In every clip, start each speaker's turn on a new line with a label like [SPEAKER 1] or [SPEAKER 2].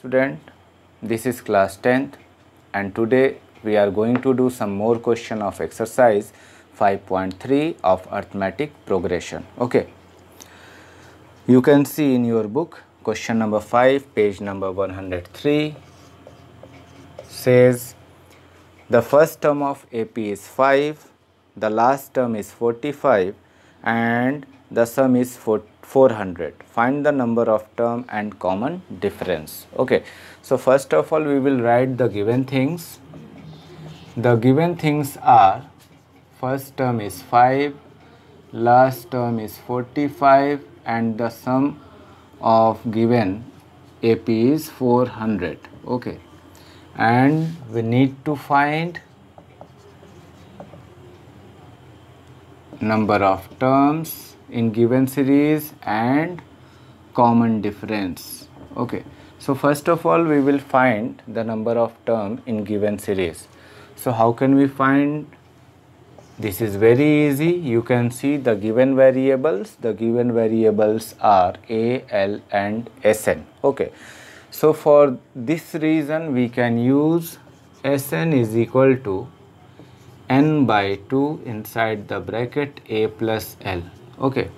[SPEAKER 1] student, this is class 10th and today we are going to do some more question of exercise 5.3 of arithmetic progression. Okay, you can see in your book question number 5, page number 103 says the first term of AP is 5, the last term is 45 and the sum is 400. Find the number of term and common difference. Okay, so first of all we will write the given things. The given things are first term is 5, last term is 45 and the sum of given AP is 400. Okay, and we need to find number of terms in given series and common difference. Okay, so first of all we will find the number of term in given series. So how can we find? This is very easy. You can see the given variables. The given variables are A, L and Sn. Okay, so for this reason we can use Sn is equal to n by 2 inside the bracket A plus L. Okay,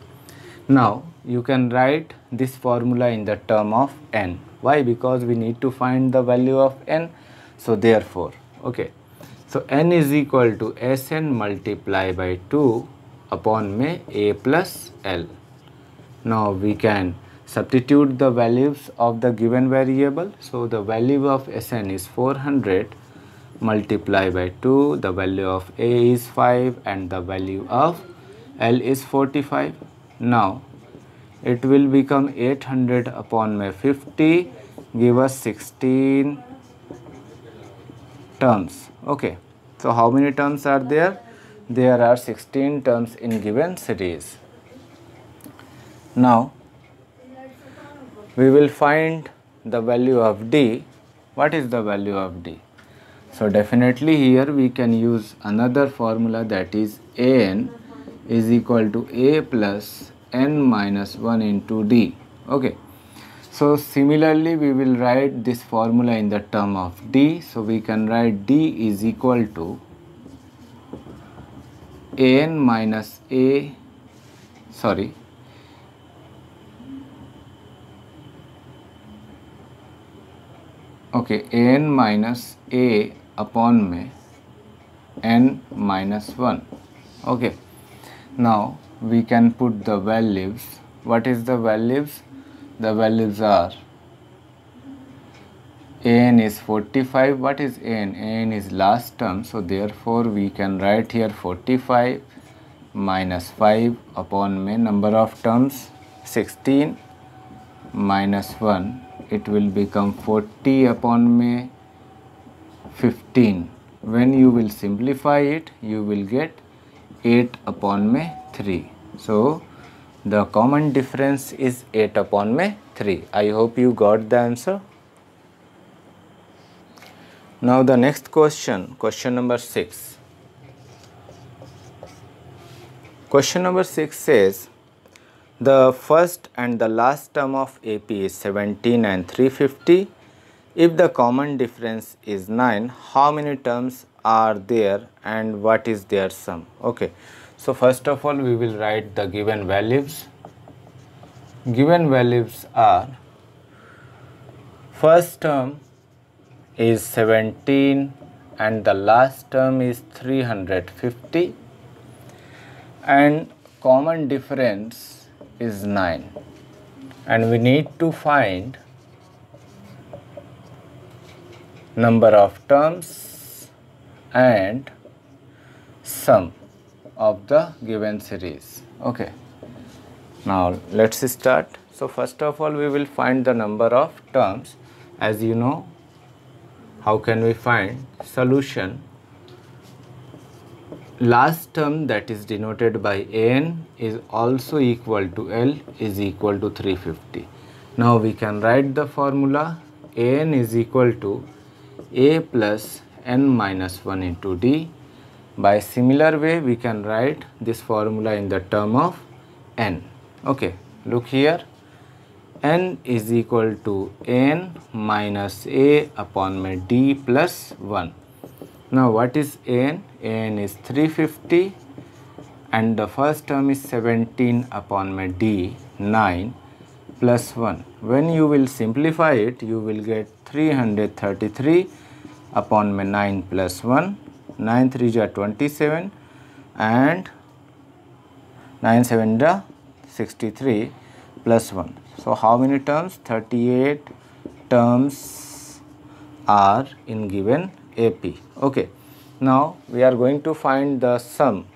[SPEAKER 1] now you can write this formula in the term of n. Why? Because we need to find the value of n. So therefore, okay, so n is equal to Sn multiply by 2 upon में A plus L. Now we can substitute the values of the given variable. So the value of Sn is 400 multiply by 2, the value of A is 5 and the value of L is 45. Now it will become 800 upon my 50, give us 16 terms. Okay, so how many terms are there? There are 16 terms in given series. Now we will find the value of D. What is the value of D? So definitely here we can use another formula, that is An is equal to A plus n minus 1 into D. Okay, so similarly we will write this formula in the term of D. So we can write D is equal to An minus A, sorry, okay, An minus A upon में n minus 1. Okay, now we can put the values. What is the values? The values are An is 45. What is An? An is last term, so therefore we can write here 45 minus 5 upon में number of terms 16 minus 1, it will become 40 upon में 15. When you will simplify it, you will get 8 upon में 3. So the common difference is 8 upon में 3. I hope you got the answer. Now the next question, question number 6. Question number 6 says the first and the last term of AP is 17 and 350. If the common difference is 9, how many terms are there and what is their sum? Okay, so first of all we will write the given values. Given values are first term is 17 and the last term is 350 and common difference is 9 and we need to find number of terms and sum of the given series. Okay, now let's start. So first of all we will find the number of terms. As you know, how can we find? Solution. Last term, that is denoted by An, is also equal to L is equal to 350. Now we can write the formula. An is equal to A plus n minus 1 into D. By similar way we can write this formula in the term of n. Okay, look here. n is equal to n minus a upon my d plus 1. Now what is an? An is 350 and the first term is 17 upon my d 9 plus 1. When you will simplify it, you will get 333 upon my 9 plus 1. 9 3 are 27 and 9 7 are 63 plus 1. So how many terms? 38 terms are in given AP. Okay. Now we are going to find the sum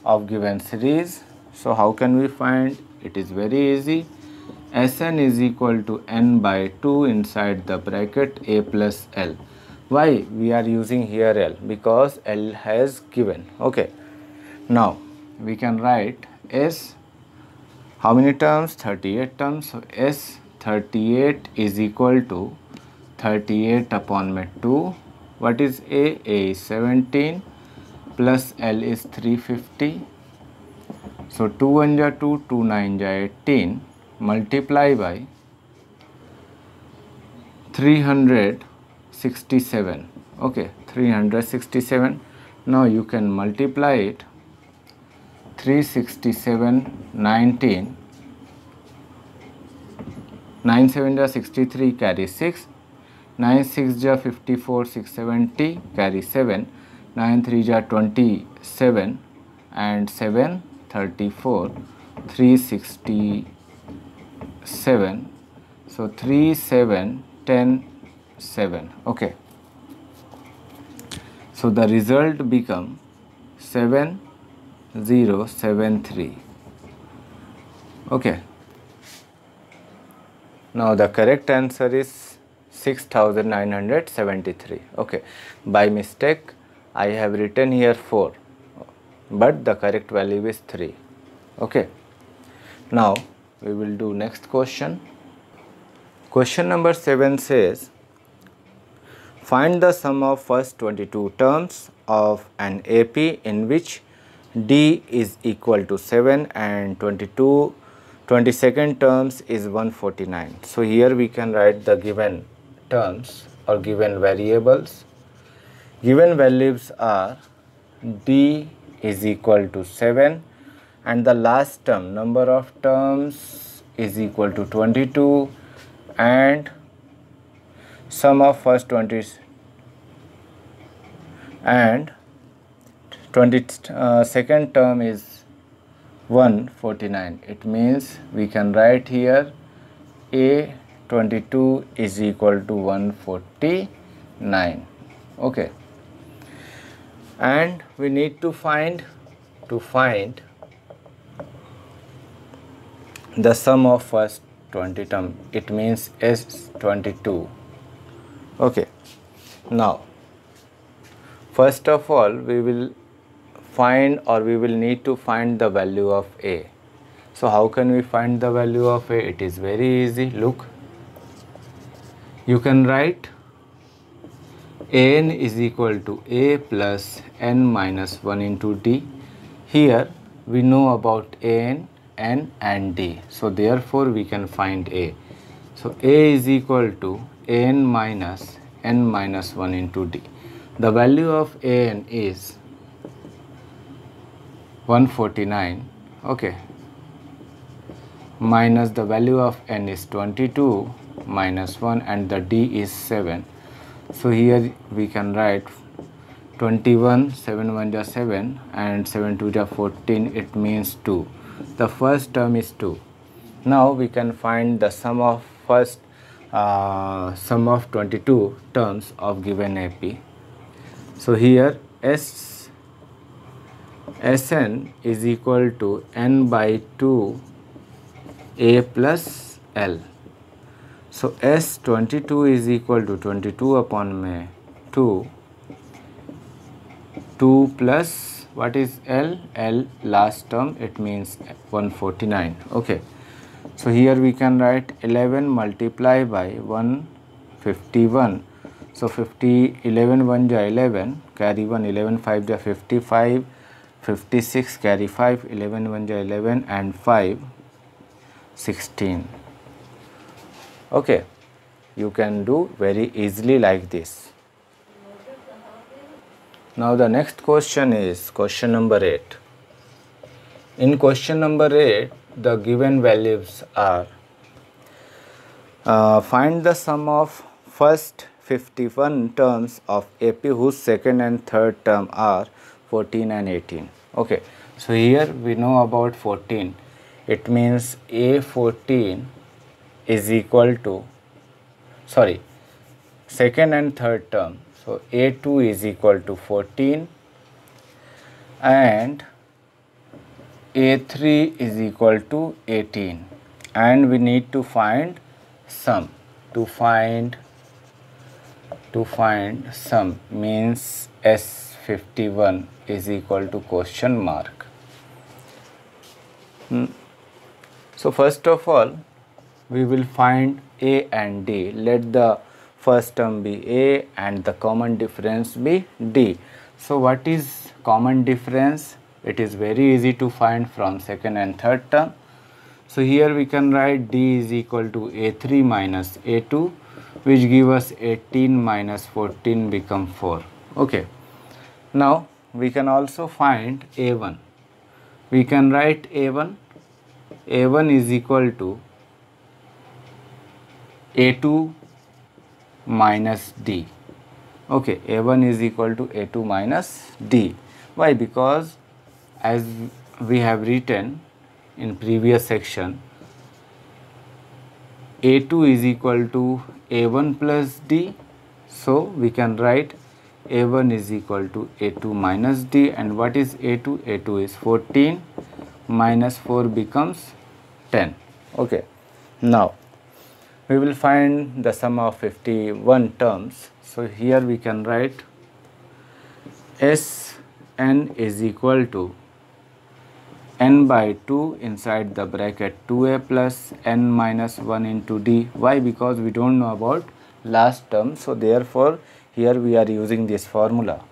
[SPEAKER 1] of given series. So how can we find? It is very easy. Sn is equal to n by 2 inside the bracket a plus l. Why we are using here l? Because l has given. Okay. Now we can write S. How many terms? 38 terms. So S 38 is equal to 38 upon my 2. What is A? A is 17 plus L is 350. So 2 1 ja 2, 2 9 ja 18, multiply by 367. Okay, 367. Now you can multiply it. 367 19, 9 7 ja 63 carry 6, 9 6 ja 54 670 carry 7, 9 3 ja 27 and 7 34 367. So 3 7 10 7. Okay. So the result become 7073. Okay. Now the correct answer is 6973. Okay. By mistake I have written here 4, but the correct value is 3. Okay. Now we will do next question. Question number 7 says, find the sum of first 22 terms of an AP in which D is equal to 7 and 22nd terms is 149. So here we can write the given terms or given variables. Given values are D is equal to 7 and the last term, number of terms is equal to 22 and sum of first 20 and 22nd term is 149. It means we can write here A22 is equal to 149. Okay. And we need to find the sum of first 20 term. It means S22. Okay. Now first of all we will find or we will need to find the value of A. So how can we find the value of A? It is very easy. Look, you can write An is equal to A plus n minus 1 into D. Here we know about An, n and D. So therefore we can find A. So A is equal to An minus n minus 1 into D. The value of An is 149. Okay. Minus the value of n is 22 minus 1 and the D is 7. So here we can write 21, 7 1 is 7 and 7 2 is 14. It means 2. The first term is 2. Now we can find the sum of 22 terms of given AP. So here Sn is equal to n by 2 A plus L. So S22 is equal to 22 upon 2 plus what is L? L last term, it means 149. Okay. So here we can write 11 multiply by 151. So 11 1 ja 11, carry 1, 11 5 ja 55, 56 carry 5, 11 1 ja 11 and 5 16. Okay, you can do very easily like this. Now the next question is question number 8. In question number 8, the given values are find the sum of first 51 terms of AP whose second and third term are 14 and 18. Okay, so here we know about 14. It means A14 is equal to, sorry, second and third term. So A2 is equal to 14 and A3 is equal to 18, and we need to find sum. To find sum means S51 is equal to question mark. So first of all, we will find A and D. Let the first term be A and the common difference be D. So what is common difference? It is very easy to find from second and third term. So here we can write D is equal to A3 minus A2, which give us 18 minus 14 become 4. Okay. Now we can also find A1. We can write A1. A1 is equal to A2 minus D. Okay, A1 is equal to A2 minus D. Why? Because as we have written in previous section, A2 is equal to A1 plus D. So we can write A1 is equal to A2 minus D. And what is A2? A2 is 14 minus 4 becomes 10. Okay. Now we will find the sum of 51 terms. So here we can write Sn is equal to n by 2 inside the bracket 2a plus n minus 1 into d. Why? Because we don't know about last term. So therefore here we are using this formula.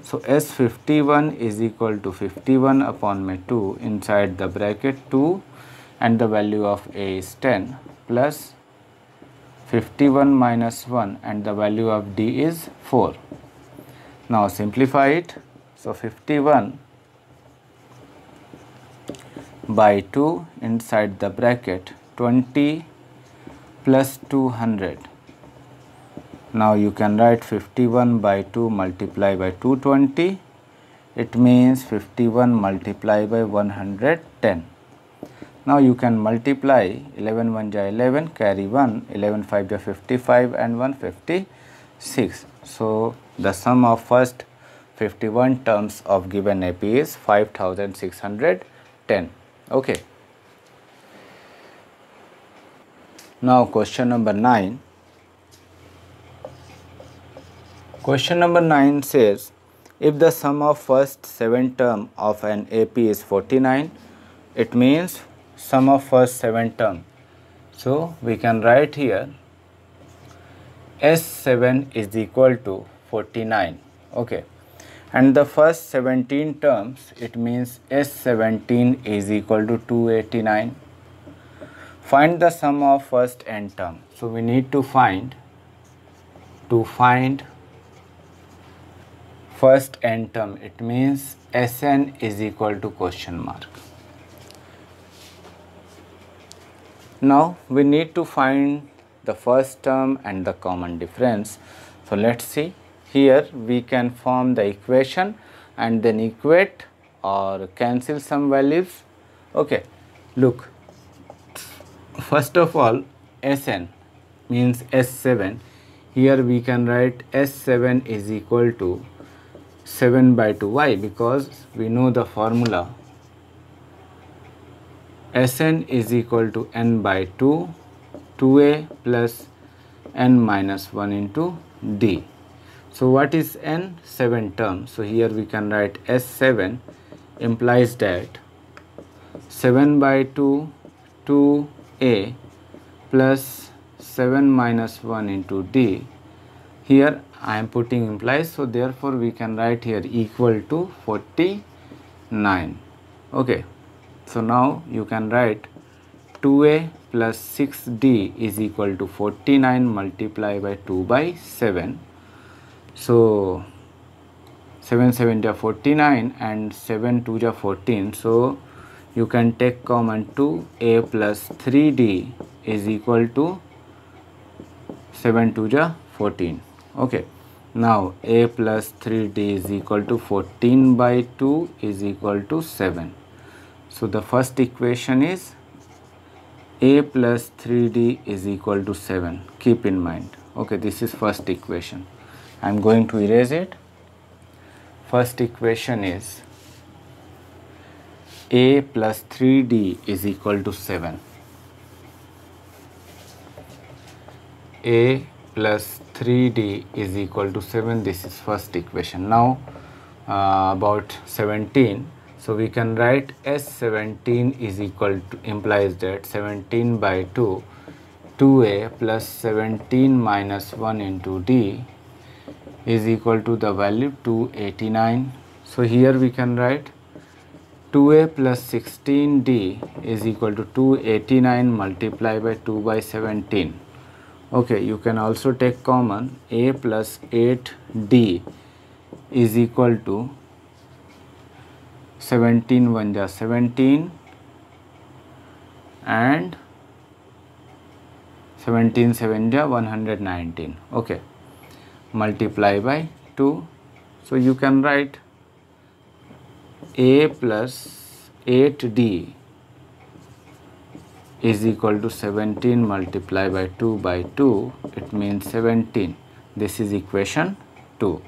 [SPEAKER 1] So S51 is equal to 51 upon my 2 inside the bracket 2, and the value of a is 10 plus 51 minus 1 and the value of d is 4. Now simplify it. So 51 by 2 inside the bracket 20 plus 200. Now you can write 51 by 2 multiply by 220. It means 51 multiply by 110. Now you can multiply 11 1 ja 11, carry 1, 11 5 ja 55 and 156. So the sum of first 51 terms of given AP is 5610. Okay. Now question number 9. Question number 9 says, if the sum of first 7 term of an AP is 49, it means sum of first 7 term. So we can write here S7 is equal to 49. Okay. And the first 17 terms, it means S17 is equal to 289. Find the sum of first n term. So we need to find first n term. It means Sn is equal to question mark. Now we need to find the first term and the common difference. So let's see. Here we can form the equation and then equate or cancel some values. Okay, look, first of all Sn means S7. Here we can write S7 is equal to 7 by 2. Why? Because we know the formula. Sn is equal to n by 2, 2a plus n minus 1 into d. So what is n? 7 terms. So here we can write S7 implies that 7 by 2, 2a plus 7 minus 1 into d. Here I am putting implies, so therefore we can write here equal to 49. Okay. So now you can write 2a plus 6d is equal to 49 multiplied by 2 by 7. So 7 7 ja 49 and 7 2 ja 14. So you can take common 2a plus 3d is equal to 7 2 ja 14. Okay. Now a plus 3d is equal to 14 by 2 is equal to 7. So the first equation is a plus 3d is equal to 7. Keep in mind. Okay, this is first equation. I am going to erase it. First equation is a plus 3d is equal to 7. A plus 3d is equal to 7. This is first equation. Now about 17. So we can write S17 is equal to, implies that 17 by 2, 2a plus 17 minus 1 into d is equal to the value 289. So here we can write 2a plus 16d is equal to 289 multiplied by 2 by 17. Okay, you can also take common a plus 8d is equal to 17 1 ja 17 and 17 7 ja 119. Okay, multiply by 2. So you can write a plus 8d is equal to 17 multiplied by 2 by 2. It means 17. This is equation 2.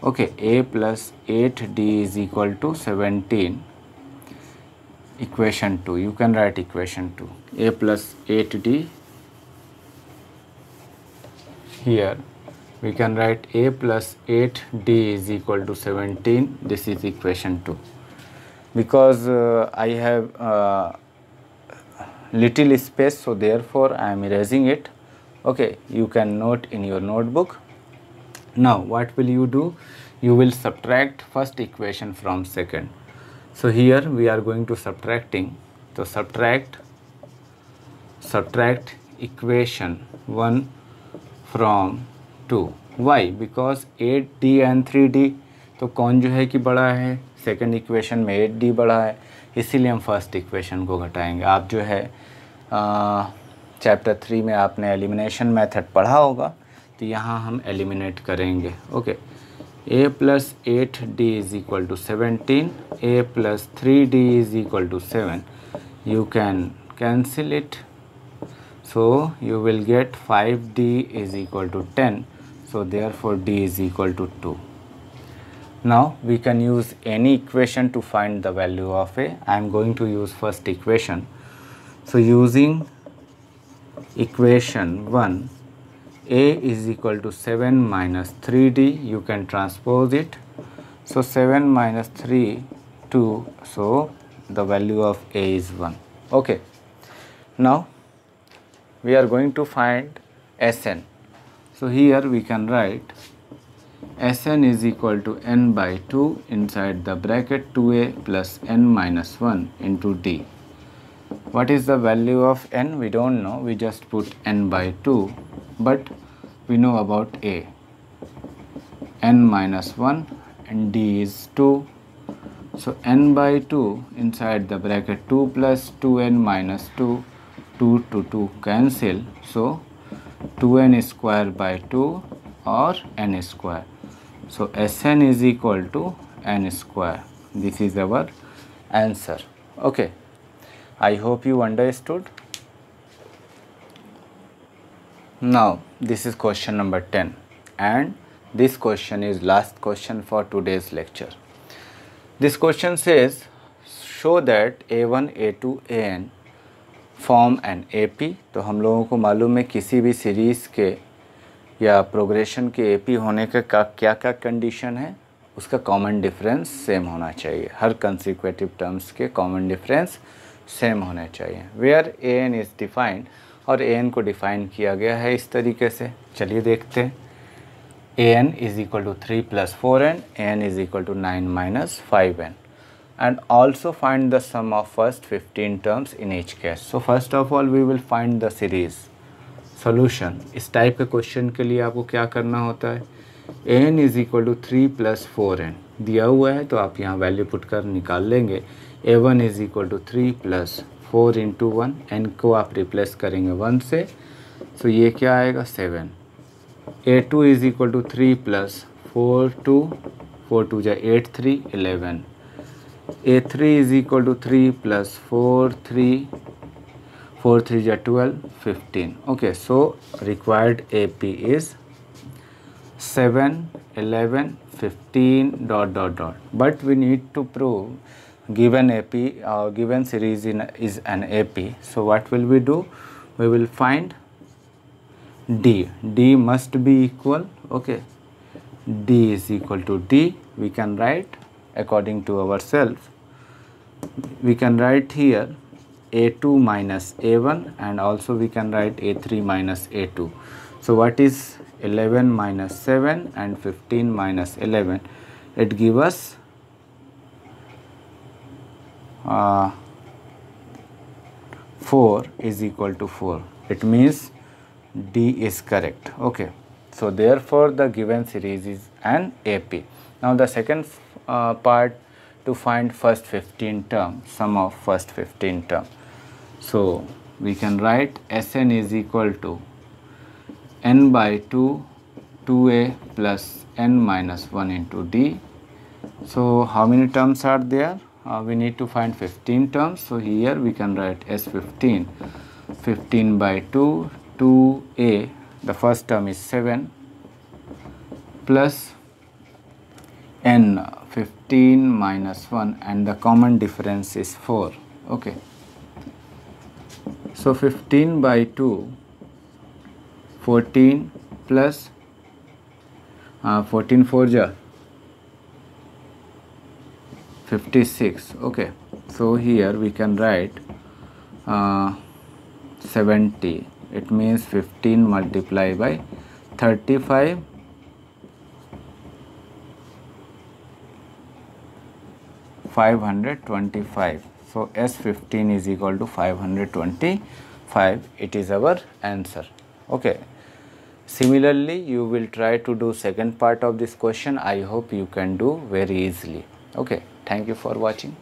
[SPEAKER 1] Okay, a plus 8d is equal to 17. Equation 2. You can write equation 2. A plus 8d. Here we can write a plus 8d is equal to 17. This is equation 2. Because I have little space, so therefore I am erasing it. Okay, you can note in your notebook. Now what will you do? You will subtract first equation from second. So here we are going to subtracting. So subtract equation 1 from 2. Why? Because 8d and 3d तो कौन जो है कि बड़ा है, second equation में 8d बड़ा है, इसीलिए हम फर्स्ट इक्वेशन को घटाएंगे. आप जो है चैप्टर 3 में आपने एलिमिनेशन मेथड पढ़ा होगा, तो यहाँ हम एलिमिनेट करेंगे. Okay, a plus 8d is equal to 17, a plus 3d is equal to 7. You can cancel it. So you will get 5d is equal to 10. So therefore d is equal to 2. Now we can use any equation to find the value of a. I am going to use first equation. So using equation 1, a is equal to 7 minus 3d, you can transpose it. So 7 minus 3, 2, so the value of a is 1. Okay, now we are going to find Sn. So here we can write Sn is equal to n by 2 inside the bracket 2a plus n minus 1 into d. What is the value of n? We don't know, we just put n by 2, but we know about a. N minus 1 and d is 2. So n by 2 inside the bracket 2 plus 2n minus 2, 2 to 2 cancel. So 2n square by 2 or n square. So Sn is equal to n square. This is our answer. Okay, I hope you understood. Now this is question number 10, and this question is last question for today's lecture. This question says show that a1 a2 an form an AP. तो हम लोगों को मालूम है किसी भी series के या प्रोग्रेशन के AP होने का क्या क्या कंडीशन है, उसका कॉमन डिफरेंस सेम होना चाहिए. हर कंसिक्वेटिव टर्म्स के कॉमन डिफरेंस सेम होने चाहिए. वेयर an इज़ डिफाइंड, और an को डिफ़ाइन किया गया है इस तरीके से. चलिए देखते हैं. an is equal to 3 plus 4n, an is equal to 9 minus 5n. and also find the sum of first 15 terms in each case. So first of all we will find the series solution. इस type के question के लिए आपको क्या करना होता है, n is equal to 3 plus 4n दिया हुआ है तो आप यहाँ वैल्यू पुट कर निकाल लेंगे. a1 is equal to 3 plus 4 into 1, n को आप रिप्लेस करेंगे 1 से, तो ये क्या आएगा 7. a2 is equal to 3 plus 4 2 जा 8 3 11. a3 is equal to 3 plus 4 3 ja 12 15. Okay, so required AP is 7 11 15 dot. But we need to prove given AP given series is an AP. So what will we do? We will find D must be equal. Okay, D is equal to D. We can write according to ourselves. We can write here a2 minus a1 and also we can write a3 minus a2. So what is 11 minus 7 and 15 minus 11? It gives us 4 is equal to 4. It means D is correct. Okay, so therefore the given series is an AP. Now the second part, to find first 15 term, sum of first 15 term. So we can write Sn is equal to n by 2 2a plus n minus 1 into D. So how many terms are there? We need to find 15 terms. So here we can write S15. 15 by 2 2a, the first term is 7 plus n 15 minus 1 and the common difference is 4. Okay, so 15 by 2 14 plus 14 4 ja 56. Okay, so here we can write 70. It means 15 multiplied by 35 525. So S15 is equal to 525. It is our answer. Okay, similarly you will try to do second part of this question. I hope you can do very easily. Okay, thank you for watching.